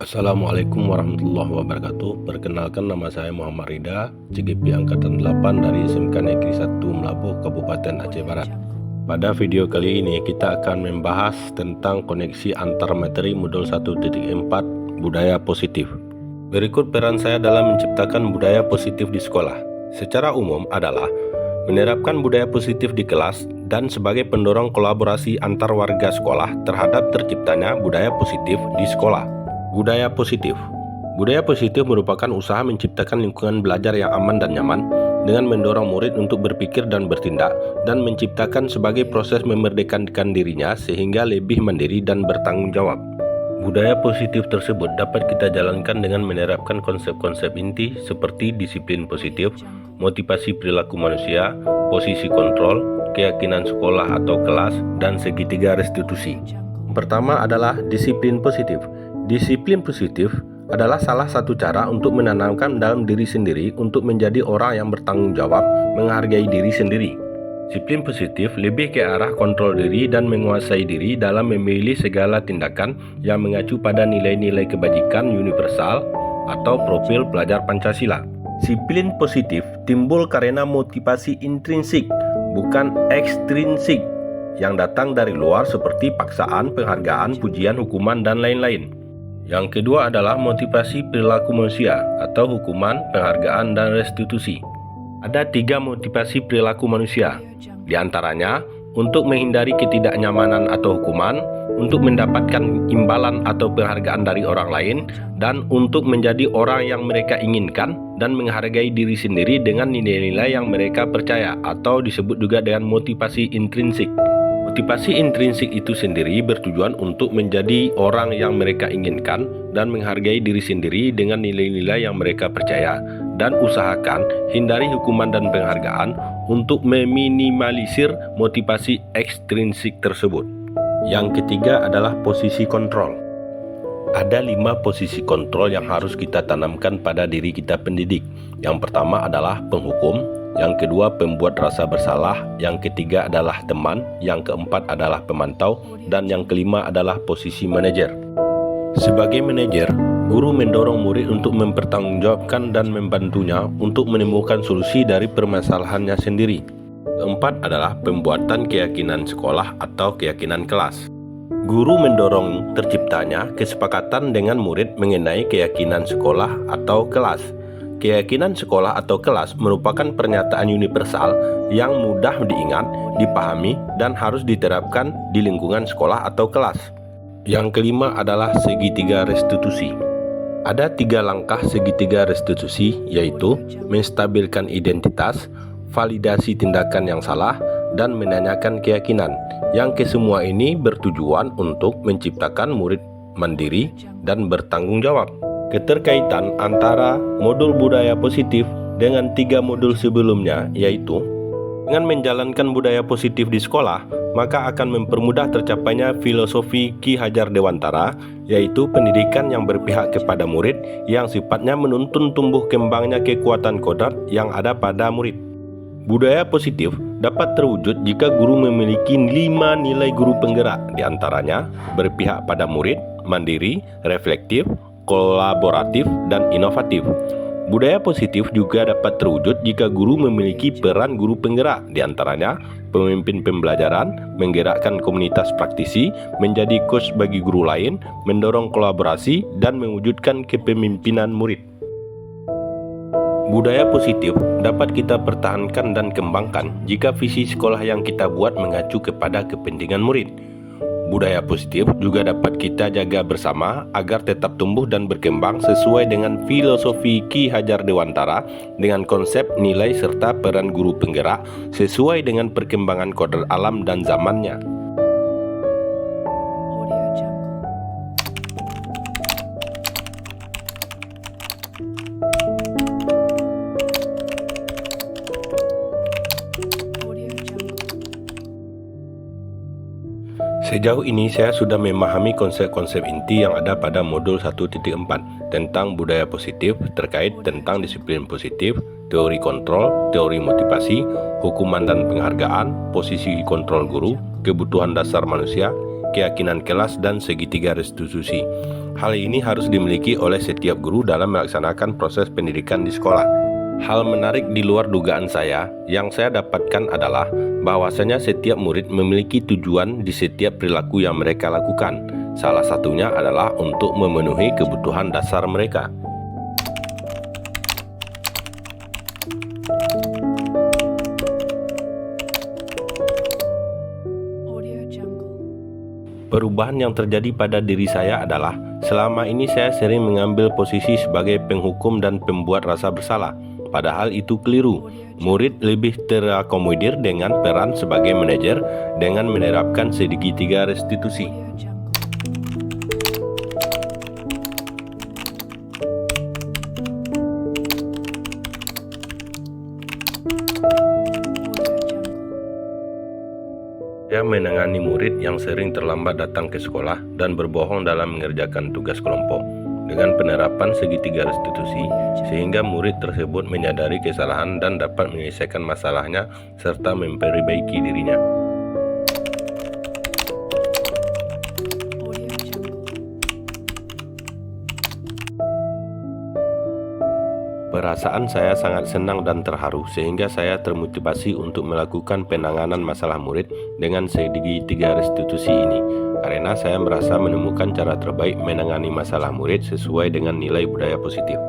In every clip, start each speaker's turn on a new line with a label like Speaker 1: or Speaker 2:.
Speaker 1: Assalamualaikum warahmatullahi wabarakatuh. Perkenalkan, nama saya Muhammad Rida, CGP Angkatan 8 dari SMK Negeri 1 Melabuh, Kabupaten Aceh Barat. Pada video kali ini kita akan membahas tentang koneksi antar materi modul 1.4 budaya positif. Berikut peran saya dalam menciptakan budaya positif di sekolah. Secara umum adalah menerapkan budaya positif di kelas dan sebagai pendorong kolaborasi antar warga sekolah terhadap terciptanya budaya positif di sekolah. Budaya positif. Budaya positif merupakan usaha menciptakan lingkungan belajar yang aman dan nyaman dengan mendorong murid untuk berpikir dan bertindak dan menciptakan sebagai proses memerdekakan dirinya sehingga lebih mandiri dan bertanggung jawab. Budaya positif tersebut dapat kita jalankan dengan menerapkan konsep-konsep inti seperti disiplin positif, motivasi perilaku manusia, posisi kontrol, keyakinan sekolah atau kelas, dan segitiga restitusi. Pertama adalah disiplin positif. Disiplin positif adalah salah satu cara untuk menanamkan dalam diri sendiri untuk menjadi orang yang bertanggung jawab, menghargai diri sendiri. Disiplin positif lebih ke arah kontrol diri dan menguasai diri dalam memilih segala tindakan yang mengacu pada nilai-nilai kebajikan universal atau profil pelajar Pancasila. Disiplin positif timbul karena motivasi intrinsik, bukan ekstrinsik, yang datang dari luar seperti paksaan, penghargaan, pujian, hukuman, dan lain-lain. Yang kedua adalah motivasi perilaku manusia atau hukuman, penghargaan, dan restitusi. Ada 3 motivasi perilaku manusia. Di antaranya, untuk menghindari ketidaknyamanan atau hukuman, untuk mendapatkan imbalan atau penghargaan dari orang lain, dan untuk menjadi orang yang mereka inginkan dan menghargai diri sendiri dengan nilai-nilai yang mereka percaya atau disebut juga dengan motivasi intrinsik. Motivasi intrinsik itu sendiri bertujuan untuk menjadi orang yang mereka inginkan dan menghargai diri sendiri dengan nilai-nilai yang mereka percaya, dan usahakan hindari hukuman dan penghargaan untuk meminimalisir motivasi ekstrinsik tersebut. Yang ketiga adalah posisi kontrol. Ada 5 posisi kontrol yang harus kita tanamkan pada diri kita pendidik. Yang pertama adalah penghukum, yang kedua pembuat rasa bersalah, yang ketiga adalah teman, yang keempat adalah pemantau, dan yang kelima adalah posisi manajer. Sebagai manajer, guru mendorong murid untuk mempertanggungjawabkan dan membantunya untuk menemukan solusi dari permasalahannya sendiri. Keempat adalah pembuatan keyakinan sekolah atau keyakinan kelas. Guru mendorong terciptanya kesepakatan dengan murid mengenai keyakinan sekolah atau kelas. Keyakinan sekolah atau kelas merupakan pernyataan universal yang mudah diingat, dipahami, dan harus diterapkan di lingkungan sekolah atau kelas. Yang kelima adalah segitiga restitusi. Ada 3 langkah segitiga restitusi, yaitu menstabilkan identitas, validasi tindakan yang salah, dan menanyakan keyakinan, yang kesemua ini bertujuan untuk menciptakan murid mandiri dan bertanggung jawab. Keterkaitan antara modul budaya positif dengan 3 modul sebelumnya, yaitu dengan menjalankan budaya positif di sekolah, maka akan mempermudah tercapainya filosofi Ki Hajar Dewantara, yaitu pendidikan yang berpihak kepada murid yang sifatnya menuntun tumbuh kembangnya kekuatan kodrat yang ada pada murid. Budaya positif dapat terwujud jika guru memiliki 5 nilai guru penggerak, diantaranya berpihak pada murid, mandiri, reflektif, kolaboratif, dan inovatif. Budaya positif juga dapat terwujud jika guru memiliki peran guru penggerak, diantaranya pemimpin pembelajaran, menggerakkan komunitas praktisi, menjadi coach bagi guru lain, mendorong kolaborasi, dan mewujudkan kepemimpinan murid. Budaya positif dapat kita pertahankan dan kembangkan jika visi sekolah yang kita buat mengacu kepada kepentingan murid. Budaya positif juga dapat kita jaga bersama agar tetap tumbuh dan berkembang sesuai dengan filosofi Ki Hajar Dewantara dengan konsep nilai serta peran guru penggerak sesuai dengan perkembangan kodrat alam dan zamannya. Sejauh ini saya sudah memahami konsep-konsep inti yang ada pada modul 1.4 tentang budaya positif terkait tentang disiplin positif, teori kontrol, teori motivasi, hukuman dan penghargaan, posisi kontrol guru, kebutuhan dasar manusia, keyakinan kelas, dan segitiga restitusi. Hal ini harus dimiliki oleh setiap guru dalam melaksanakan proses pendidikan di sekolah. Hal menarik di luar dugaan saya yang saya dapatkan adalah bahwasanya setiap murid memiliki tujuan di setiap perilaku yang mereka lakukan. Salah satunya adalah untuk memenuhi kebutuhan dasar mereka. Perubahan yang terjadi pada diri saya adalah selama ini saya sering mengambil posisi sebagai penghukum dan pembuat rasa bersalah. Padahal itu keliru. Murid lebih terakomodir dengan peran sebagai manajer dengan menerapkan segitiga restitusi. Saya menangani murid yang sering terlambat datang ke sekolah dan berbohong dalam mengerjakan tugas kelompok dengan penerapan segitiga restitusi, sehingga murid tersebut menyadari kesalahan dan dapat menyelesaikan masalahnya serta memperbaiki dirinya. Perasaan saya sangat senang dan terharu sehingga saya termotivasi untuk melakukan penanganan masalah murid dengan segitiga restitusi ini, karena saya merasa menemukan cara terbaik menangani masalah murid sesuai dengan nilai budaya positif.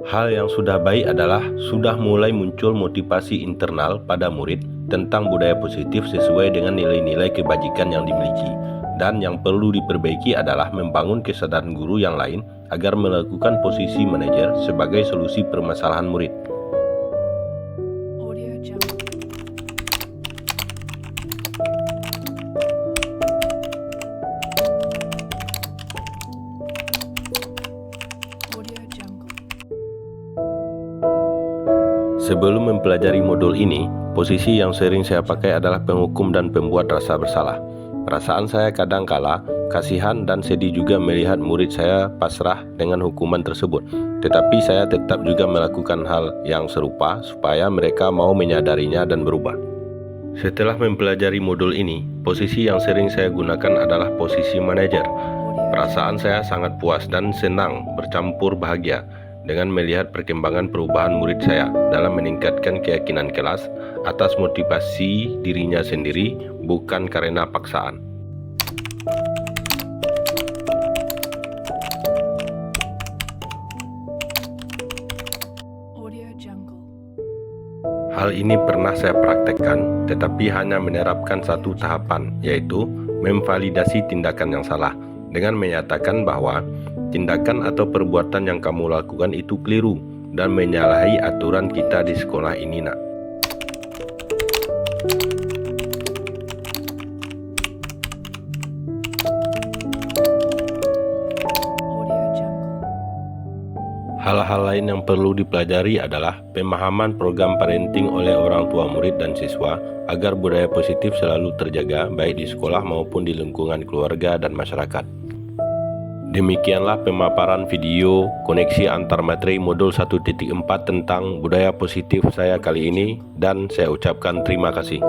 Speaker 1: Hal yang sudah baik adalah sudah mulai muncul motivasi internal pada murid tentang budaya positif sesuai dengan nilai-nilai kebajikan yang dimiliki. Dan yang perlu diperbaiki adalah membangun kesadaran guru yang lain agar melakukan posisi manajer sebagai solusi permasalahan murid. Sebelum mempelajari modul ini, posisi yang sering saya pakai adalah penghukum dan pembuat rasa bersalah. Perasaan saya kadang kala kasihan dan sedih juga melihat murid saya pasrah dengan hukuman tersebut. Tetapi saya tetap juga melakukan hal yang serupa supaya mereka mau menyadarinya dan berubah. Setelah mempelajari modul ini, posisi yang sering saya gunakan adalah posisi manajer. Perasaan saya sangat puas dan senang bercampur bahagia dengan melihat perkembangan perubahan murid saya dalam meningkatkan keyakinan kelas atas motivasi dirinya sendiri, bukan karena paksaan. Hal ini pernah saya praktekkan, tetapi hanya menerapkan satu tahapan, yaitu memvalidasi tindakan yang salah, dengan menyatakan bahwa tindakan atau perbuatan yang kamu lakukan itu keliru dan menyalahi aturan kita di sekolah ini, nak. Hal-hal lain yang perlu dipelajari adalah pemahaman program parenting oleh orang tua murid dan siswa agar budaya positif selalu terjaga baik di sekolah maupun di lingkungan keluarga dan masyarakat. Demikianlah pemaparan video koneksi antar materi modul 1.4 tentang budaya positif saya kali ini, dan saya ucapkan terima kasih.